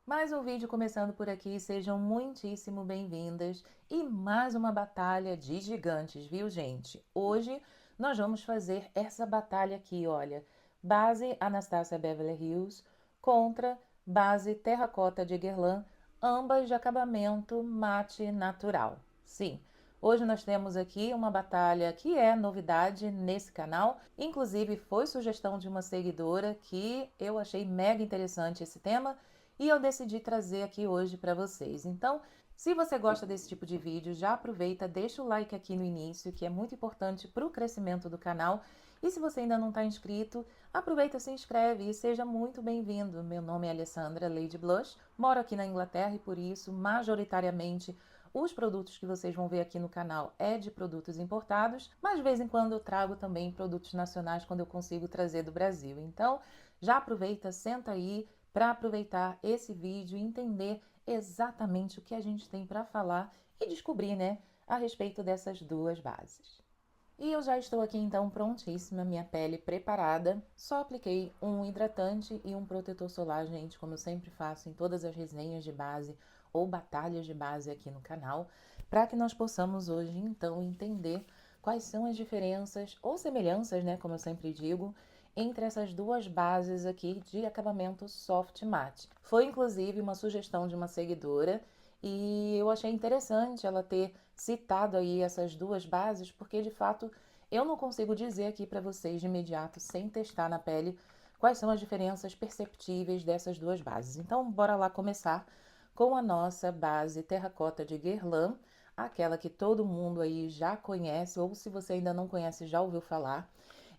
Mais um vídeo começando por aqui, sejam muitíssimo bem-vindas e mais uma batalha de gigantes, viu, gente? Hoje nós vamos fazer essa batalha aqui, olha, base Anastasia Beverly Hills contra base Terracota de Guerlain, ambas de acabamento mate natural. Sim, hoje nós temos aqui uma batalha que é novidade nesse canal, inclusive foi sugestão de uma seguidora que eu achei mega interessante esse tema e eu decidi trazer aqui hoje para vocês. Então, se você gosta desse tipo de vídeo, já aproveita, deixa o like aqui no início, que é muito importante para o crescimento do canal. E se você ainda não está inscrito, aproveita, se inscreve e seja muito bem-vindo. Meu nome é Alessandra Lady Blush, moro aqui na Inglaterra e por isso, majoritariamente, os produtos que vocês vão ver aqui no canal é de produtos importados, mas de vez em quando eu trago também produtos nacionais quando eu consigo trazer do Brasil. Então, já aproveita, senta aí para aproveitar esse vídeo e entender exatamente o que a gente tem para falar e descobrir, né, a respeito dessas duas bases. E eu já estou aqui então prontíssima, minha pele preparada. Só apliquei um hidratante e um protetor solar, gente, como eu sempre faço em todas as resenhas de base ou batalhas de base aqui no canal, para que nós possamos hoje então entender quais são as diferenças ou semelhanças, né, como eu sempre digo, entre essas duas bases aqui de acabamento soft matte. Foi inclusive uma sugestão de uma seguidora e eu achei interessante ela ter citado aí essas duas bases, porque de fato eu não consigo dizer aqui para vocês de imediato, sem testar na pele, quais são as diferenças perceptíveis dessas duas bases. Então, bora lá começar com a nossa base terracota de Guerlain, aquela que todo mundo aí já conhece, ou se você ainda não conhece, já ouviu falar.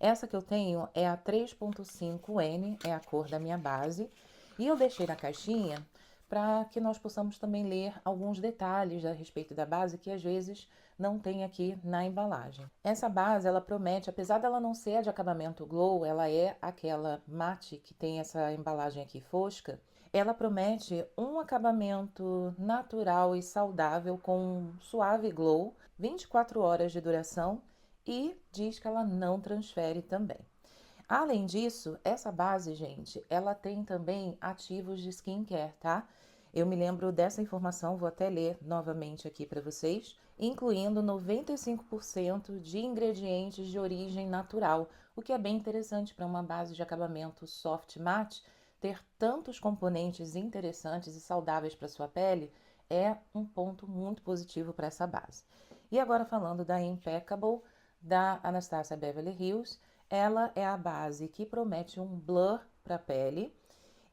Essa que eu tenho é a 3.5N, é a cor da minha base, e eu deixei na caixinha para que nós possamos também ler alguns detalhes a respeito da base que às vezes não tem aqui na embalagem. Essa base, ela promete, apesar dela não ser de acabamento glow, ela é aquela mate que tem essa embalagem aqui fosca, ela promete um acabamento natural e saudável com um suave glow, 24 horas de duração e diz que ela não transfere também. Além disso, essa base, gente, ela tem também ativos de skincare, tá? Eu me lembro dessa informação, vou até ler novamente aqui para vocês, incluindo 95% de ingredientes de origem natural, o que é bem interessante para uma base de acabamento soft matte, ter tantos componentes interessantes e saudáveis para sua pele é um ponto muito positivo para essa base. E agora falando da Impeccable, da Anastasia Beverly Hills, ela é a base que promete um blur para a pele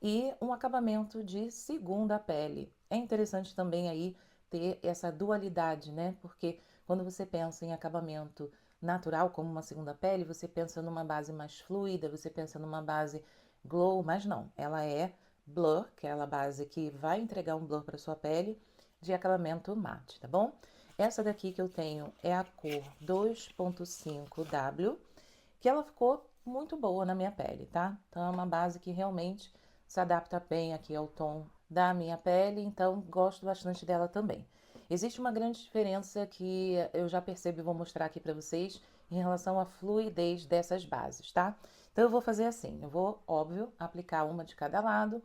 e um acabamento de segunda pele. É interessante também aí ter essa dualidade, né? Porque quando você pensa em acabamento natural como uma segunda pele, você pensa numa base mais fluida, você pensa numa base glow, mas não, ela é blur, que é aquela base que vai entregar um blur para sua pele de acabamento mate, tá bom? Essa daqui que eu tenho é a cor 2.5W, que ela ficou muito boa na minha pele, tá? Então é uma base que realmente se adapta bem aqui ao tom da minha pele, então gosto bastante dela também. Existe uma grande diferença que eu já percebi e vou mostrar aqui para vocês em relação à fluidez dessas bases, tá? Então eu vou fazer assim, eu vou, óbvio, aplicar uma de cada lado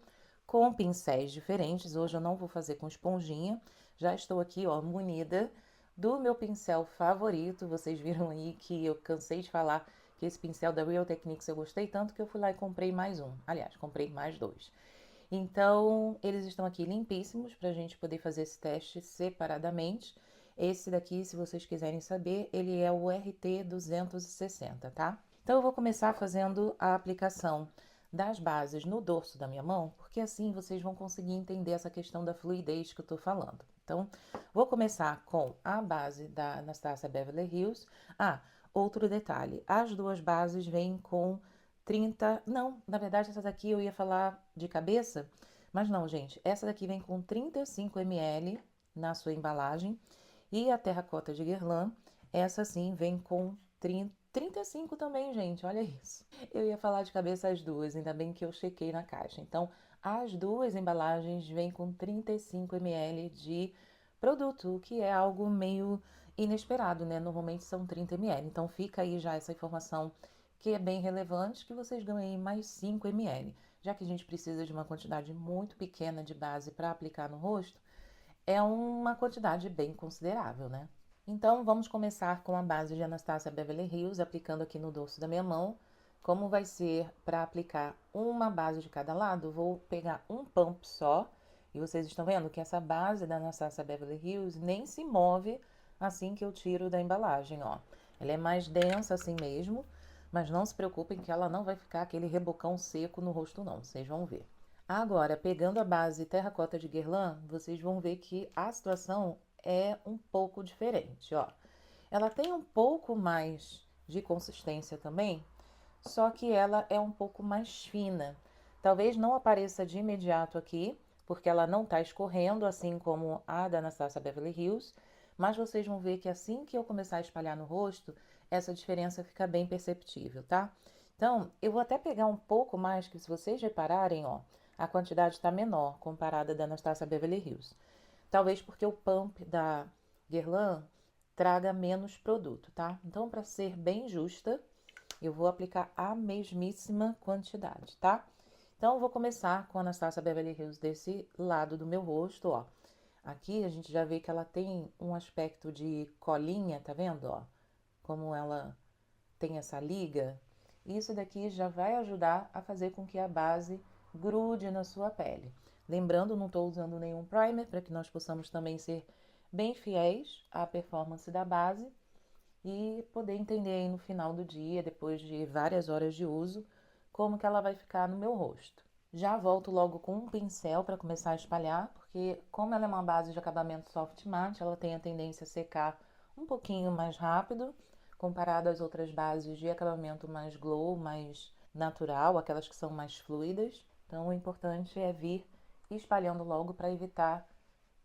com pincéis diferentes. Hoje eu não vou fazer com esponjinha, já estou aqui, ó, munida do meu pincel favorito. Vocês viram aí que eu cansei de falar que esse pincel da Real Techniques eu gostei tanto que eu fui lá e comprei mais um. Aliás, comprei mais dois. Então, eles estão aqui limpíssimos para a gente poder fazer esse teste separadamente. Esse daqui, se vocês quiserem saber, ele é o RT260, tá? Então, eu vou começar fazendo a aplicação das bases no dorso da minha mão, porque assim vocês vão conseguir entender essa questão da fluidez que eu tô falando. Então, vou começar com a base da Anastasia Beverly Hills. Ah, outro detalhe, as duas bases vêm com 30... Não, na verdade essa daqui eu ia falar de cabeça, mas não, gente. Essa daqui vem com 35 ml na sua embalagem. E a terracota de Guerlain, essa sim vem com 35 também, gente, olha isso. Eu ia falar de cabeça as duas, ainda bem que eu chequei na caixa. Então, as duas embalagens vêm com 35 ml de produto, o que é algo meio inesperado, né? Normalmente são 30 ml. Então, fica aí já essa informação que é bem relevante, que vocês ganhem mais 5 ml. já que a gente precisa de uma quantidade muito pequena de base para aplicar no rosto, é uma quantidade bem considerável, né? Então, vamos começar com a base de Anastasia Beverly Hills, aplicando aqui no dorso da minha mão. Como vai ser para aplicar uma base de cada lado, vou pegar um pump só. E vocês estão vendo que essa base da Anastasia Beverly Hills nem se move assim que eu tiro da embalagem, ó. Ela é mais densa assim mesmo, mas não se preocupem que ela não vai ficar aquele rebocão seco no rosto não, vocês vão ver. Agora, pegando a base terracota de Guerlain, vocês vão ver que a situação é um pouco diferente, ó. Ela tem um pouco mais de consistência também, só que ela é um pouco mais fina. Talvez não apareça de imediato aqui, porque ela não está escorrendo, assim como a da Anastasia Beverly Hills, mas vocês vão ver que assim que eu começar a espalhar no rosto, essa diferença fica bem perceptível, tá? Então, eu vou até pegar um pouco mais, que se vocês repararem, ó, a quantidade está menor comparada da Anastasia Beverly Hills. Talvez porque o pump da Guerlain traga menos produto, tá? Então, para ser bem justa, eu vou aplicar a mesmíssima quantidade, tá? Então, eu vou começar com a Anastasia Beverly Hills desse lado do meu rosto, ó. Aqui a gente já vê que ela tem um aspecto de colinha, tá vendo, ó? Como ela tem essa liga. Isso daqui já vai ajudar a fazer com que a base grude na sua pele. Lembrando, não estou usando nenhum primer para que nós possamos também ser bem fiéis à performance da base e poder entender aí no final do dia, depois de várias horas de uso, como que ela vai ficar no meu rosto. Já volto logo com um pincel para começar a espalhar, porque como ela é uma base de acabamento soft matte, ela tem a tendência a secar um pouquinho mais rápido, comparado às outras bases de acabamento mais glow, mais natural, aquelas que são mais fluidas. Então o importante é vir espalhando logo para evitar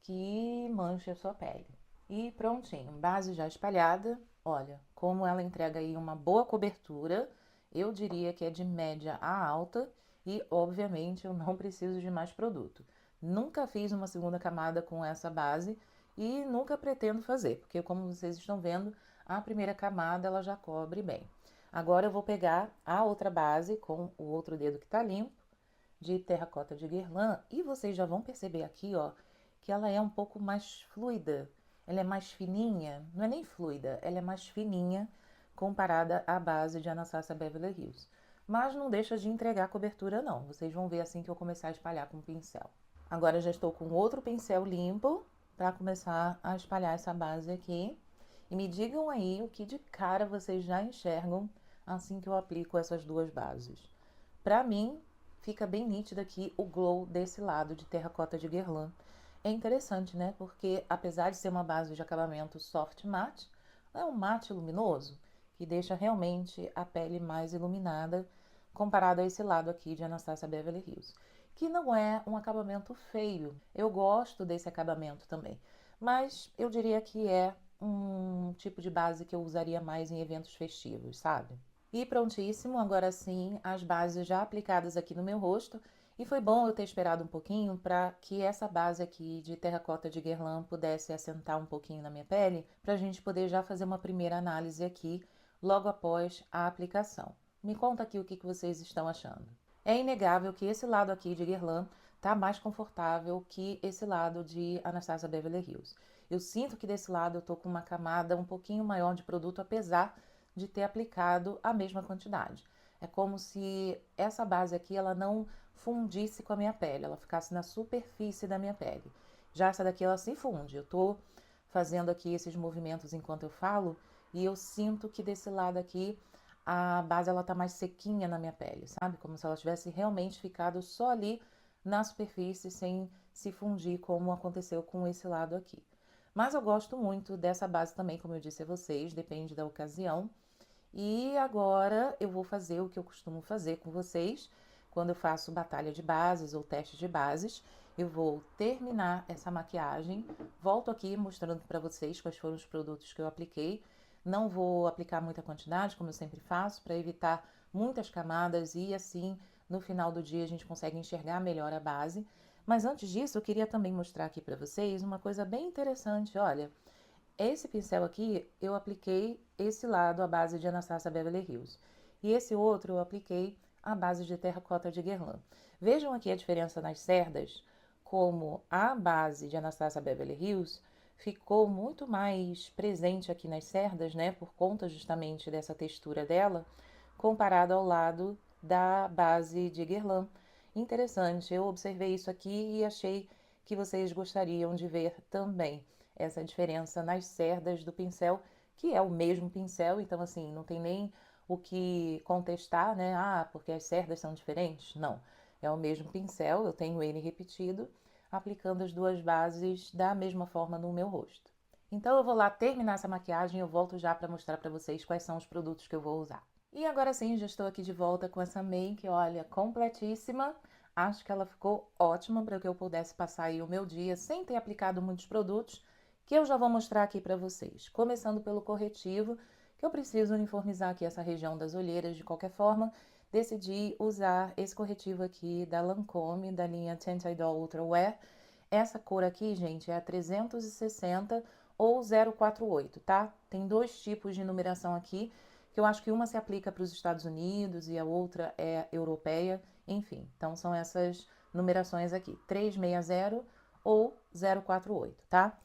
que manche a sua pele. E prontinho, base já espalhada. Olha, como ela entrega aí uma boa cobertura, eu diria que é de média a alta e, obviamente, eu não preciso de mais produto. Nunca fiz uma segunda camada com essa base e nunca pretendo fazer, porque como vocês estão vendo, a primeira camada ela já cobre bem. Agora eu vou pegar a outra base com o outro dedo que tá limpo, de terracota de Guerlain, e vocês já vão perceber aqui, ó, que ela é um pouco mais fluida, ela é mais fininha, não é nem fluida, ela é mais fininha comparada à base de Anastasia Beverly Hills. Mas não deixa de entregar cobertura não, vocês vão ver assim que eu começar a espalhar com o pincel. Agora já estou com outro pincel limpo para começar a espalhar essa base aqui. E me digam aí o que de cara vocês já enxergam assim que eu aplico essas duas bases. Para mim, fica bem nítido aqui o glow desse lado de terracota de Guerlain. É interessante, né? Porque apesar de ser uma base de acabamento soft matte, é um mate luminoso que deixa realmente a pele mais iluminada comparado a esse lado aqui de Anastasia Beverly Hills, que não é um acabamento feio. Eu gosto desse acabamento também, mas eu diria que é um tipo de base que eu usaria mais em eventos festivos, sabe? E prontíssimo, agora sim, as bases já aplicadas aqui no meu rosto. E foi bom eu ter esperado um pouquinho para que essa base aqui de terracota de Guerlain pudesse assentar um pouquinho na minha pele, para a gente poder já fazer uma primeira análise aqui, logo após a aplicação. Me conta aqui o que vocês estão achando. É inegável que esse lado aqui de Guerlain tá mais confortável que esse lado de Anastasia Beverly Hills. Eu sinto que desse lado eu tô com uma camada um pouquinho maior de produto, apesar de ter aplicado a mesma quantidade. É como se essa base aqui ela não fundisse com a minha pele, ela ficasse na superfície da minha pele. Já essa daqui ela se funde. Eu tô fazendo aqui esses movimentos enquanto eu falo e eu sinto que desse lado aqui a base ela tá mais sequinha na minha pele, sabe? Como se ela tivesse realmente ficado só ali na superfície sem se fundir como aconteceu com esse lado aqui. Mas eu gosto muito dessa base também, como eu disse a vocês, depende da ocasião. E agora eu vou fazer o que eu costumo fazer com vocês quando eu faço batalha de bases ou teste de bases. Eu vou terminar essa maquiagem, volto aqui mostrando para vocês quais foram os produtos que eu apliquei. Não vou aplicar muita quantidade, como eu sempre faço, para evitar muitas camadas e assim no final do dia a gente consegue enxergar melhor a base. Mas antes disso, eu queria também mostrar aqui para vocês uma coisa bem interessante, olha. Esse pincel aqui, eu apliquei esse lado à base de Anastasia Beverly Hills. E esse outro eu apliquei à base de terracota de Guerlain. Vejam aqui a diferença nas cerdas, como a base de Anastasia Beverly Hills ficou muito mais presente aqui nas cerdas, né, por conta justamente dessa textura dela, comparado ao lado da base de Guerlain. Interessante, eu observei isso aqui e achei que vocês gostariam de ver também essa diferença nas cerdas do pincel, que é o mesmo pincel, então assim, não tem nem o que contestar, né? Ah, porque as cerdas são diferentes? Não, é o mesmo pincel, eu tenho ele repetido, aplicando as duas bases da mesma forma no meu rosto. Então eu vou lá terminar essa maquiagem e eu volto já para mostrar para vocês quais são os produtos que eu vou usar. E agora sim, já estou aqui de volta com essa make, olha, completíssima. Acho que ela ficou ótima para que eu pudesse passar aí o meu dia sem ter aplicado muitos produtos, que eu já vou mostrar aqui para vocês. Começando pelo corretivo, que eu preciso uniformizar aqui essa região das olheiras de qualquer forma. Decidi usar esse corretivo aqui da Lancôme, da linha Tint Idol Ultra Wear. Essa cor aqui, gente, é a 360 ou 048, tá? Tem dois tipos de numeração aqui, que eu acho que uma se aplica para os Estados Unidos e a outra é europeia, enfim. Então são essas numerações aqui, 360 ou 048, tá?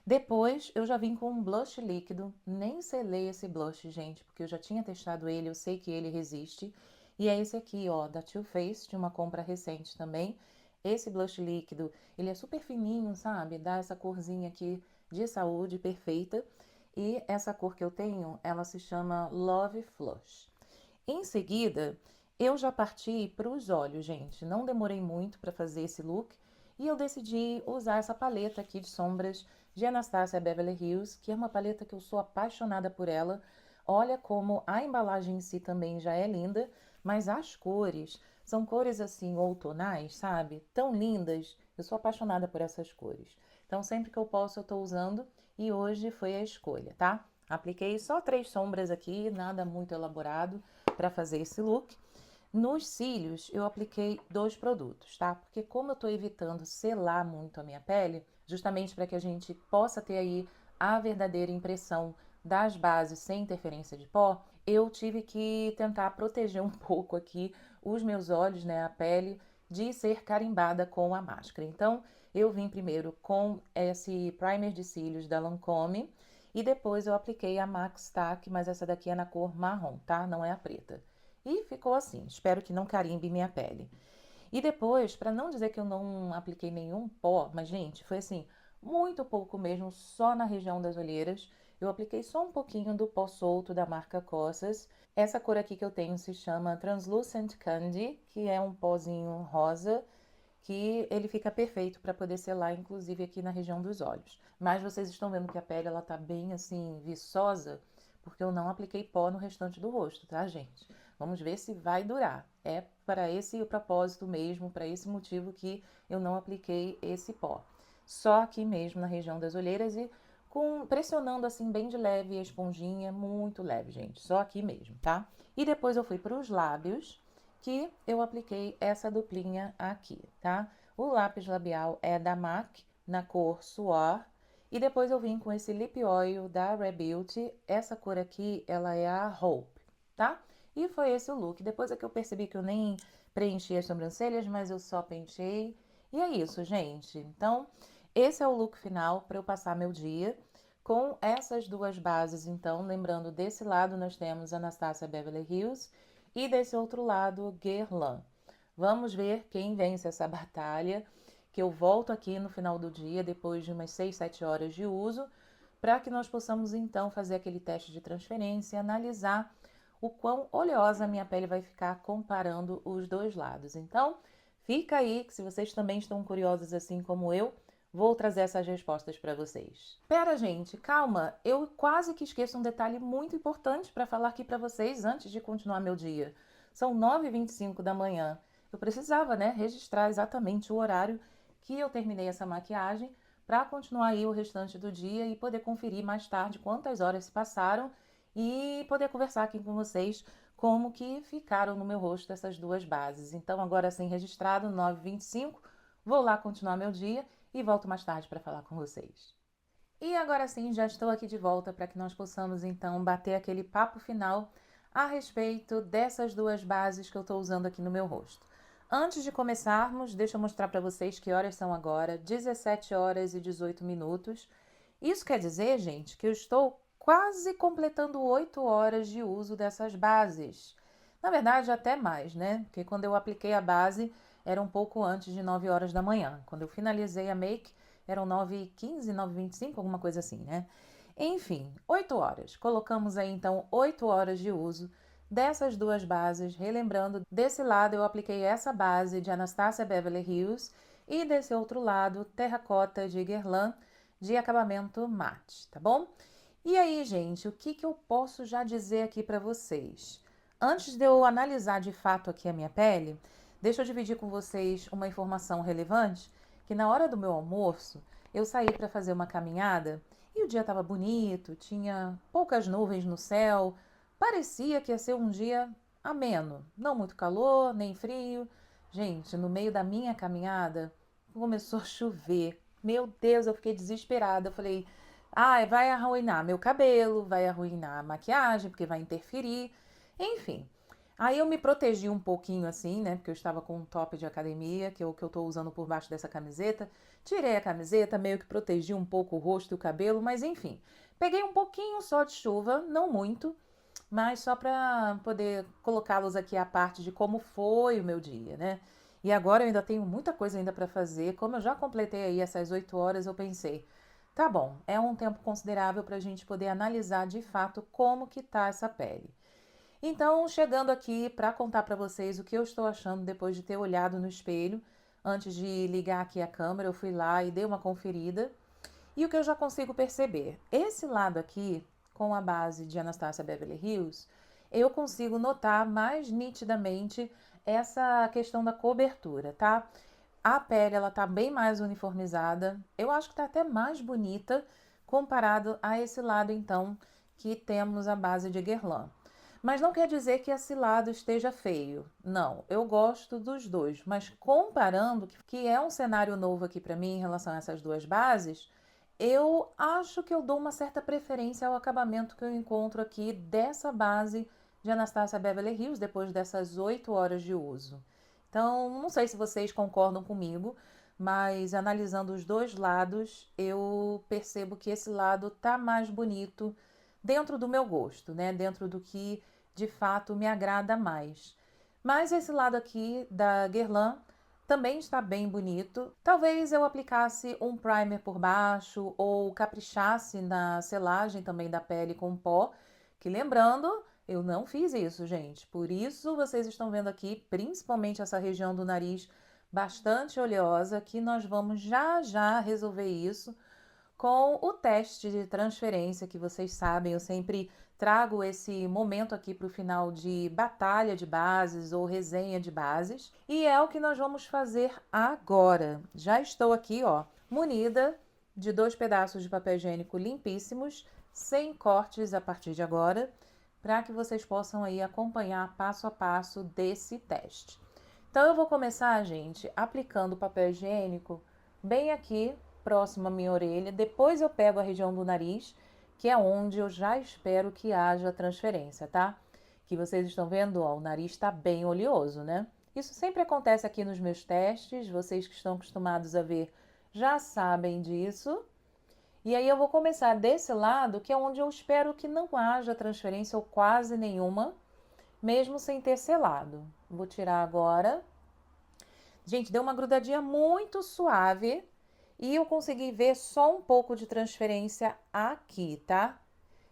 Depois eu já vim com um blush líquido, nem selei esse blush, gente, porque eu já tinha testado ele, eu sei que ele resiste. E é esse aqui, ó, da Too Faced, de uma compra recente também. Esse blush líquido, ele é super fininho, sabe? Dá essa corzinha aqui de saúde perfeita. E essa cor que eu tenho, ela se chama Love Flush. Em seguida, eu já parti para os olhos, gente. Não demorei muito para fazer esse look. E eu decidi usar essa paleta aqui de sombras de Anastasia Beverly Hills, que é uma paleta que eu sou apaixonada por ela. Olha como a embalagem em si também já é linda, mas as cores são cores assim outonais, sabe? Tão lindas. Eu sou apaixonada por essas cores. Então, sempre que eu posso, eu tô usando e hoje foi a escolha, tá? Apliquei só 3 sombras aqui, nada muito elaborado para fazer esse look. Nos cílios, eu apliquei 2 produtos, tá? Porque como eu tô evitando selar muito a minha pele, justamente para que a gente possa ter aí a verdadeira impressão das bases sem interferência de pó, eu tive que tentar proteger um pouco aqui os meus olhos, né, a pele, de ser carimbada com a máscara. Então, eu vim primeiro com esse primer de cílios da Lancôme e depois eu apliquei a Max Tack, mas essa daqui é na cor marrom, tá? Não é a preta. E ficou assim, espero que não carimbe minha pele. E depois, para não dizer que eu não apliquei nenhum pó, mas gente, foi assim, muito pouco mesmo, só na região das olheiras. Eu apliquei só um pouquinho do pó solto da marca Cosas. Essa cor aqui que eu tenho se chama Translucent Candy, que é um pozinho rosa, que ele fica perfeito para poder selar, inclusive aqui na região dos olhos. Mas vocês estão vendo que a pele ela tá bem assim viçosa, porque eu não apliquei pó no restante do rosto, tá, gente? Vamos ver se vai durar. É para esse o propósito mesmo, para esse motivo que eu não apliquei esse pó. Só aqui mesmo na região das olheiras e pressionando assim bem de leve a esponjinha, muito leve, gente. Só aqui mesmo, tá? E depois eu fui para os lábios, que eu apliquei essa duplinha aqui, tá? O lápis labial é da MAC, na cor Suor. E depois eu vim com esse lip oil da Rare Beauty. Essa cor aqui, ela é a Hope, tá? E foi esse o look. Depois é que eu percebi que eu nem preenchi as sobrancelhas, mas eu só penteei. E é isso, gente. Então, esse é o look final para eu passar meu dia. Com essas duas bases, então, lembrando, desse lado nós temos Anastasia Beverly Hills e desse outro lado, Guerlain. Vamos ver quem vence essa batalha, que eu volto aqui no final do dia, depois de umas 6, 7 horas de uso, para que nós possamos então fazer aquele teste de transferência e analisar o quão oleosa a minha pele vai ficar comparando os dois lados. Então, fica aí, que se vocês também estão curiosos assim como eu, vou trazer essas respostas para vocês. Pera, gente, calma, eu quase que esqueço um detalhe muito importante para falar aqui para vocês antes de continuar meu dia. São 9h25 da manhã. Eu precisava, né, registrar exatamente o horário que eu terminei essa maquiagem para continuar aí o restante do dia e poder conferir mais tarde quantas horas se passaram e poder conversar aqui com vocês como que ficaram no meu rosto essas duas bases. Então, agora sim registrado, 9h25, vou lá continuar meu dia e volto mais tarde para falar com vocês. E agora sim, já estou aqui de volta para que nós possamos então bater aquele papo final a respeito dessas duas bases que eu estou usando aqui no meu rosto. Antes de começarmos, deixa eu mostrar para vocês que horas são agora, 17 horas e 18 minutos. Isso quer dizer, gente, que eu estou quase completando 8 horas de uso dessas bases. Na verdade, até mais, né? Porque quando eu apliquei a base, era um pouco antes de 9 horas da manhã. Quando eu finalizei a make, eram 9h15, 9h25, alguma coisa assim, né? Enfim, 8 horas. Colocamos aí, então, 8 horas de uso dessas duas bases. Relembrando, desse lado eu apliquei essa base de Anastasia Beverly Hills e desse outro lado, terracota de Guerlain de acabamento mate, tá bom? E aí, gente, o que eu posso já dizer aqui para vocês? Antes de eu analisar de fato aqui a minha pele, deixa eu dividir com vocês uma informação relevante, que na hora do meu almoço, eu saí para fazer uma caminhada e o dia estava bonito, tinha poucas nuvens no céu, parecia que ia ser um dia ameno, não muito calor, nem frio. Gente, no meio da minha caminhada, começou a chover. Meu Deus, eu fiquei desesperada. Eu falei, ai, vai arruinar meu cabelo, vai arruinar a maquiagem, porque vai interferir. Enfim. Aí eu me protegi um pouquinho assim, né? Porque eu estava com um top de academia, que é o que eu tô usando por baixo dessa camiseta. Tirei a camiseta, meio que protegi um pouco o rosto e o cabelo, mas enfim. Peguei um pouquinho só de chuva, não muito, mas só para poder colocá-los aqui à parte de como foi o meu dia, né? E agora eu ainda tenho muita coisa ainda para fazer. Como eu já completei aí essas 8 horas, eu pensei, tá bom, é um tempo considerável para a gente poder analisar de fato como que tá essa pele. Então, chegando aqui para contar para vocês o que eu estou achando depois de ter olhado no espelho, antes de ligar aqui a câmera, eu fui lá e dei uma conferida. E o que eu já consigo perceber, esse lado aqui, com a base de Anastasia Beverly Hills, eu consigo notar mais nitidamente essa questão da cobertura, tá? A pele, ela tá bem mais uniformizada. Eu acho que tá até mais bonita comparado a esse lado, então, que temos a base de Guerlain. Mas não quer dizer que esse lado esteja feio. Não, eu gosto dos dois. Mas comparando, que é um cenário novo aqui para mim em relação a essas duas bases, eu acho que eu dou uma certa preferência ao acabamento que eu encontro aqui dessa base de Anastasia Beverly Hills depois dessas 8 horas de uso. Então, não sei se vocês concordam comigo, mas analisando os dois lados, eu percebo que esse lado tá mais bonito dentro do meu gosto, né? Dentro do que de fato me agrada mais. Mas esse lado aqui da Guerlain também está bem bonito. Talvez eu aplicasse um primer por baixo ou caprichasse na selagem também da pele com pó, que lembrando, eu não fiz isso, gente. Por isso vocês estão vendo aqui, principalmente essa região do nariz bastante oleosa, que nós vamos já já resolver isso com o teste de transferência, que vocês sabem, eu sempre trago esse momento aqui para o final de batalha de bases ou resenha de bases. E é o que nós vamos fazer agora. Já estou aqui, ó, munida de 2 pedaços de papel higiênico limpíssimos, sem cortes a partir de agora, para que vocês possam aí acompanhar passo a passo desse teste. Então eu vou começar, gente, aplicando o papel higiênico bem aqui próximo à minha orelha. Depois eu pego a região do nariz, que é onde eu já espero que haja transferência, tá? Que vocês estão vendo, ó, o nariz está bem oleoso, né? Isso sempre acontece aqui nos meus testes, vocês que estão acostumados a ver já sabem disso. E aí eu vou começar desse lado, que é onde eu espero que não haja transferência ou quase nenhuma, mesmo sem ter selado. Vou tirar agora. Gente, deu uma grudadinha muito suave e eu consegui ver só um pouco de transferência aqui, tá?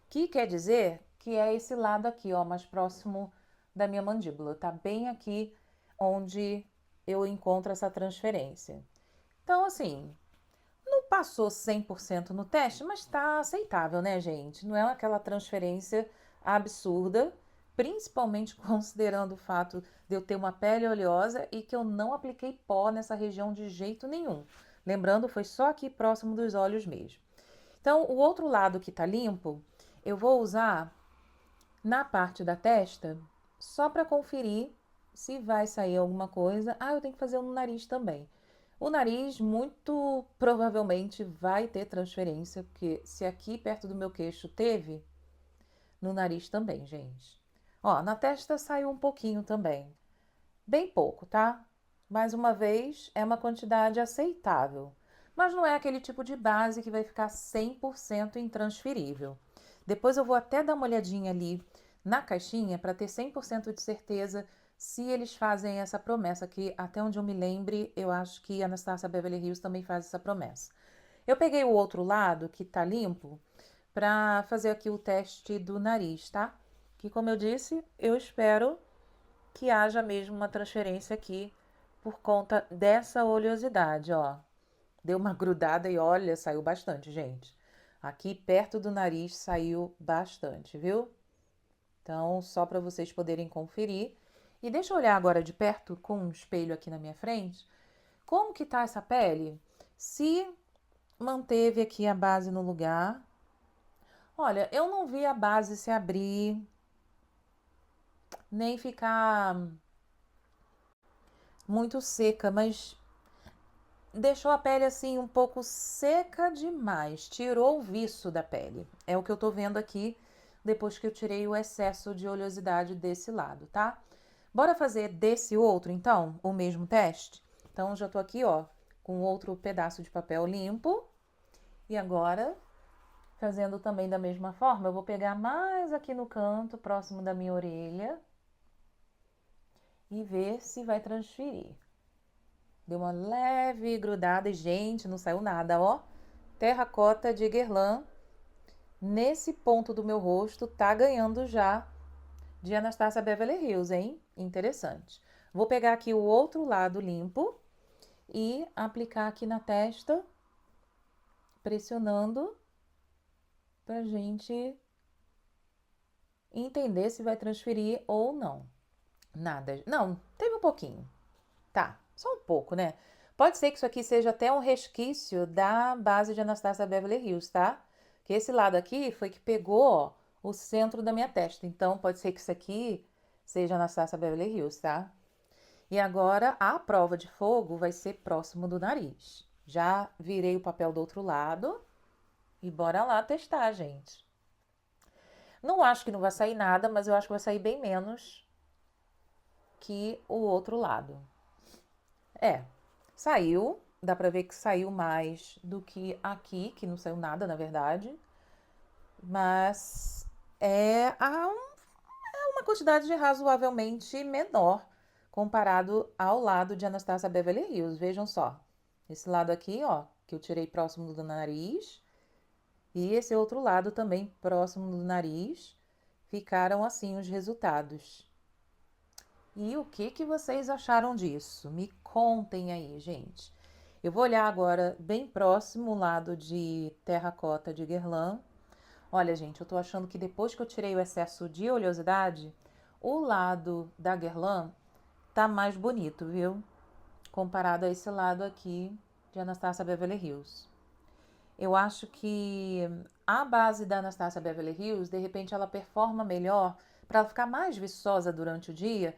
Que quer dizer que é esse lado aqui, ó, mais próximo da minha mandíbula. Tá bem aqui onde eu encontro essa transferência. Então, assim, não passou 100% no teste, mas tá aceitável, né, gente? Não é aquela transferência absurda, principalmente considerando o fato de eu ter uma pele oleosa e que eu não apliquei pó nessa região de jeito nenhum. Lembrando, foi só aqui próximo dos olhos mesmo. Então, o outro lado que tá limpo, eu vou usar na parte da testa, só para conferir se vai sair alguma coisa. Ah, eu tenho que fazer no nariz também. O nariz muito provavelmente vai ter transferência, porque se aqui perto do meu queixo teve, no nariz também, gente. Ó, na testa saiu um pouquinho também. Bem pouco, tá? mais uma vez, é uma quantidade aceitável. Mas não é aquele tipo de base que vai ficar 100% intransferível. Depois eu vou até dar uma olhadinha ali na caixinha para ter 100% de certeza se eles fazem essa promessa, que até onde eu me lembre, eu acho que a Anastasia Beverly Hills também faz essa promessa. Eu peguei o outro lado, que tá limpo, para fazer aqui o teste do nariz, tá? Que, como eu disse, eu espero que haja mesmo uma transferência aqui por conta dessa oleosidade, ó. Deu uma grudada e olha, saiu bastante, gente. Aqui perto do nariz saiu bastante, viu? Então, só para vocês poderem conferir. E deixa eu olhar agora de perto com um espelho aqui na minha frente. Como que tá essa pele? Se manteve aqui a base no lugar. Olha, eu não vi a base se abrir, nem ficar muito seca, mas deixou a pele assim um pouco seca demais, tirou o viço da pele. É o que eu tô vendo aqui depois que eu tirei o excesso de oleosidade desse lado, tá? Bora fazer desse outro, então, o mesmo teste? Então, já tô aqui, ó, com outro pedaço de papel limpo. E agora, fazendo também da mesma forma, eu vou pegar mais aqui no canto, próximo da minha orelha, e ver se vai transferir. Deu uma leve grudada e, gente, não saiu nada, ó. Terracota de Guerlain. Nesse ponto do meu rosto, tá ganhando já de Anastasia Beverly Hills, hein? Interessante. Vou pegar aqui o outro lado limpo e aplicar aqui na testa, pressionando pra gente entender se vai transferir ou não. Nada. Não, teve um pouquinho. Tá, só um pouco, né? Pode ser que isso aqui seja até um resquício da base de Anastasia Beverly Hills, tá? Que esse lado aqui foi que pegou, ó, o centro da minha testa. Então, pode ser que isso aqui seja Anastasia Beverly Hills, tá? E agora, a prova de fogo vai ser próximo do nariz. Já virei o papel do outro lado e bora lá testar, gente. Não acho que não vai sair nada, mas eu acho que vai sair bem menos que o outro lado. É, saiu, dá pra ver que saiu mais do que aqui, que não saiu nada, na verdade. Mas é uma quantidade razoavelmente menor comparado ao lado de Anastasia Beverly Hills. Vejam só. Esse lado aqui, ó, que eu tirei próximo do nariz, e esse outro lado também próximo do nariz, ficaram assim os resultados. E o que que vocês acharam disso? Me contem aí, gente. Eu vou olhar agora bem próximo o lado de terracota de Guerlain. Olha, gente, eu tô achando que depois que eu tirei o excesso de oleosidade, o lado da Guerlain tá mais bonito, viu? Comparado a esse lado aqui de Anastasia Beverly Hills. Eu acho que a base da Anastasia Beverly Hills, de repente, ela performa melhor para ela ficar mais viçosa durante o dia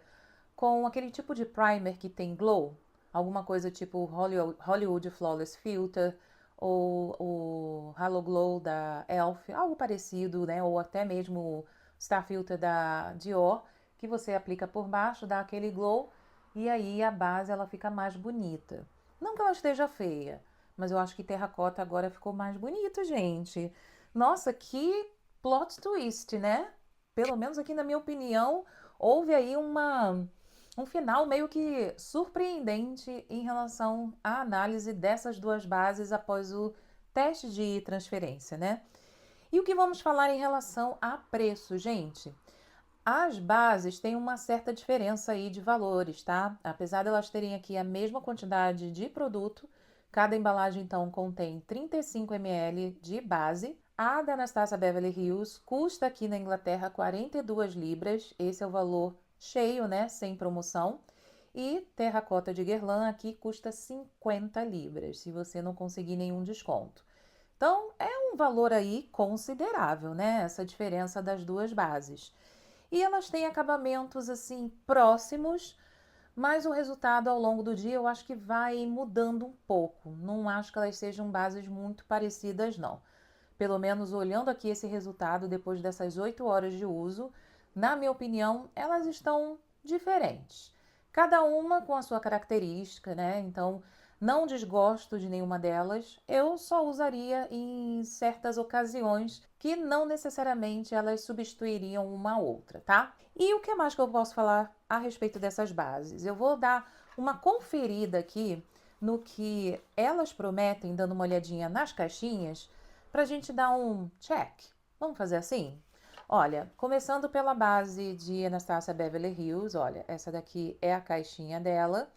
com aquele tipo de primer que tem glow, alguma coisa tipo Hollywood Flawless Filter ou o Halo Glow da Elf, algo parecido, né? Ou até mesmo o Star Filter da Dior, que você aplica por baixo, dá aquele glow e aí a base ela fica mais bonita. Não que ela esteja feia, mas eu acho que terracota agora ficou mais bonito, gente. Nossa, que plot twist, né? Pelo menos aqui na minha opinião, houve aí um final meio que surpreendente em relação à análise dessas duas bases após o teste de transferência, né? E o que vamos falar em relação a preço, gente? As bases têm uma certa diferença aí de valores, tá? Apesar de elas terem aqui a mesma quantidade de produto, cada embalagem então contém 35 ml de base. A da Anastasia Beverly Hills custa aqui na Inglaterra 42 libras, esse é o valor cheio, né, sem promoção. E terracota de Guerlain aqui custa 50 libras, se você não conseguir nenhum desconto. Então, é um valor aí considerável, né, essa diferença das duas bases. E elas têm acabamentos assim próximos, mas o resultado ao longo do dia eu acho que vai mudando um pouco. Não acho que elas sejam bases muito parecidas, não. Pelo menos olhando aqui esse resultado depois dessas 8 horas de uso, na minha opinião, elas estão diferentes. Cada uma com a sua característica, né? Então, não desgosto de nenhuma delas. Eu só usaria em certas ocasiões que não necessariamente elas substituiriam uma outra, tá? E o que mais que eu posso falar a respeito dessas bases? Eu vou dar uma conferida aqui no que elas prometem, dando uma olhadinha nas caixinhas, pra gente dar um check. Vamos fazer assim? Olha, começando pela base de Anastasia Beverly Hills, olha, essa daqui é a caixinha dela,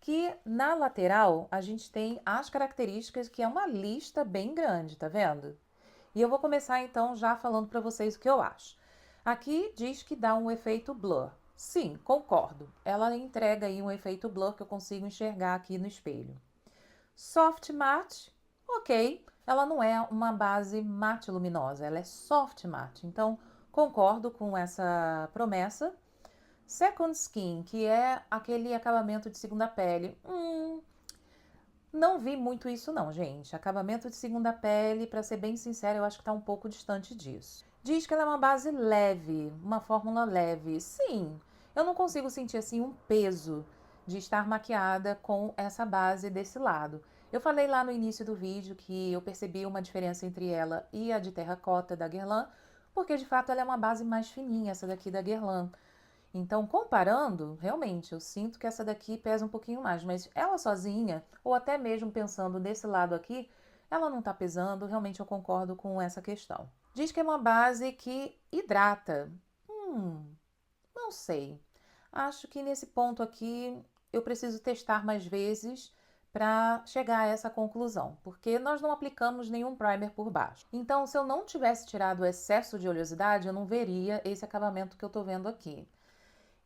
que na lateral a gente tem as características, que é uma lista bem grande, tá vendo? E eu vou começar então já falando para vocês o que eu acho. Aqui diz que dá um efeito blur. Sim, concordo. Ela entrega aí um efeito blur que eu consigo enxergar aqui no espelho. Soft matte, ok. Ela não é uma base mate luminosa, ela é soft matte. Então, concordo com essa promessa. Second skin, que é aquele acabamento de segunda pele. Não vi muito isso não, gente. Acabamento de segunda pele, para ser bem sincera, eu acho que tá um pouco distante disso. Diz que ela é uma base leve, uma fórmula leve. Sim, eu não consigo sentir assim um peso de estar maquiada com essa base desse lado. Eu falei lá no início do vídeo que eu percebi uma diferença entre ela e a de terracota da Guerlain, porque de fato ela é uma base mais fininha, essa daqui da Guerlain. Então, comparando, realmente, eu sinto que essa daqui pesa um pouquinho mais, mas ela sozinha, ou até mesmo pensando desse lado aqui, ela não tá pesando, realmente eu concordo com essa questão. Diz que é uma base que hidrata. Não sei. Acho que nesse ponto aqui eu preciso testar mais vezes para chegar a essa conclusão, porque nós não aplicamos nenhum primer por baixo. Então, se eu não tivesse tirado o excesso de oleosidade, eu não veria esse acabamento que eu tô vendo aqui.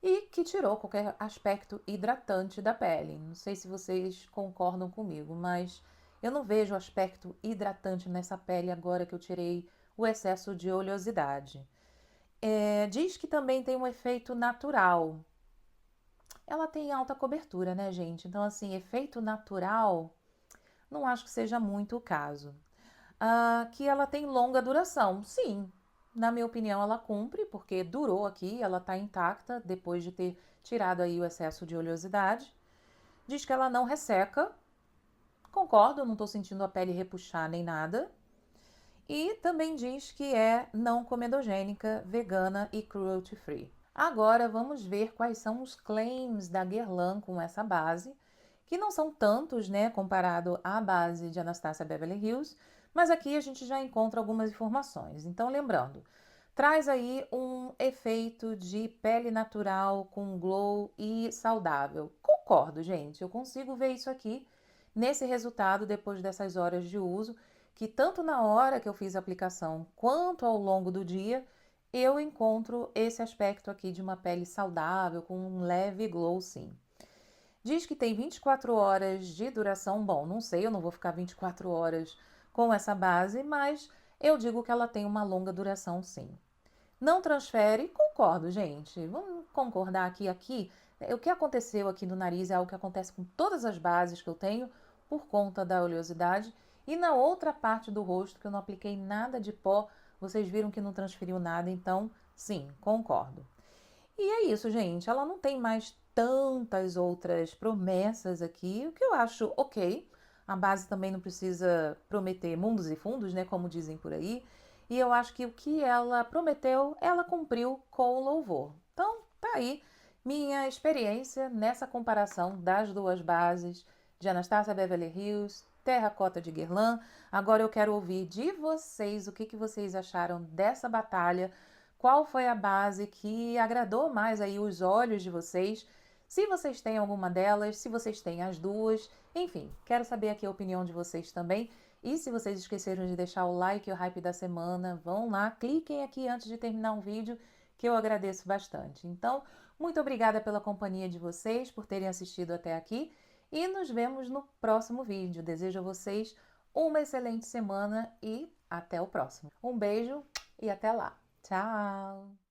E que tirou qualquer aspecto hidratante da pele. Não sei se vocês concordam comigo, mas eu não vejo aspecto hidratante nessa pele agora que eu tirei o excesso de oleosidade. Diz que também tem um efeito natural. Ela tem alta cobertura, né, gente? Então, assim, efeito natural, não acho que seja muito o caso. Que ela tem longa duração. Sim, na minha opinião, ela cumpre, porque durou aqui, ela está intacta depois de ter tirado aí o excesso de oleosidade. Diz que ela não resseca. Concordo, não estou sentindo a pele repuxar nem nada. E também diz que é não comedogênica, vegana e cruelty free. Agora vamos ver quais são os claims da Guerlain com essa base, que não são tantos, né, comparado à base de Anastasia Beverly Hills, mas aqui a gente já encontra algumas informações. Então, lembrando, traz aí um efeito de pele natural com glow e saudável. Concordo, gente, eu consigo ver isso aqui nesse resultado depois dessas horas de uso, que tanto na hora que eu fiz a aplicação quanto ao longo do dia, eu encontro esse aspecto aqui de uma pele saudável, com um leve glow, sim. Diz que tem 24 horas de duração. Bom, não sei, eu não vou ficar 24 horas com essa base, mas eu digo que ela tem uma longa duração, sim. Não transfere? Concordo, gente. Vamos concordar aqui. O que aconteceu aqui no nariz é algo que acontece com todas as bases que eu tenho por conta da oleosidade. E na outra parte do rosto, que eu não apliquei nada de pó, vocês viram que não transferiu nada, então, sim, concordo. E é isso, gente. Ela não tem mais tantas outras promessas aqui, o que eu acho ok. A base também não precisa prometer mundos e fundos, né, como dizem por aí. E eu acho que o que ela prometeu, ela cumpriu com louvor. Então, tá aí minha experiência nessa comparação das duas bases de Anastasia Beverly Hills, Terracota de Guerlain. Agora eu quero ouvir de vocês o que vocês acharam dessa batalha. Qual foi a base que agradou mais aí os olhos de vocês? Se vocês têm alguma delas, se vocês têm as duas, enfim, quero saber aqui a opinião de vocês também. E se vocês esqueceram de deixar o like e o hype da semana, vão lá, cliquem aqui antes de terminar o vídeo, que eu agradeço bastante. Então, muito obrigada pela companhia de vocês, por terem assistido até aqui, e nos vemos no próximo vídeo. Desejo a vocês uma excelente semana e até o próximo. Um beijo e até lá! Tchau!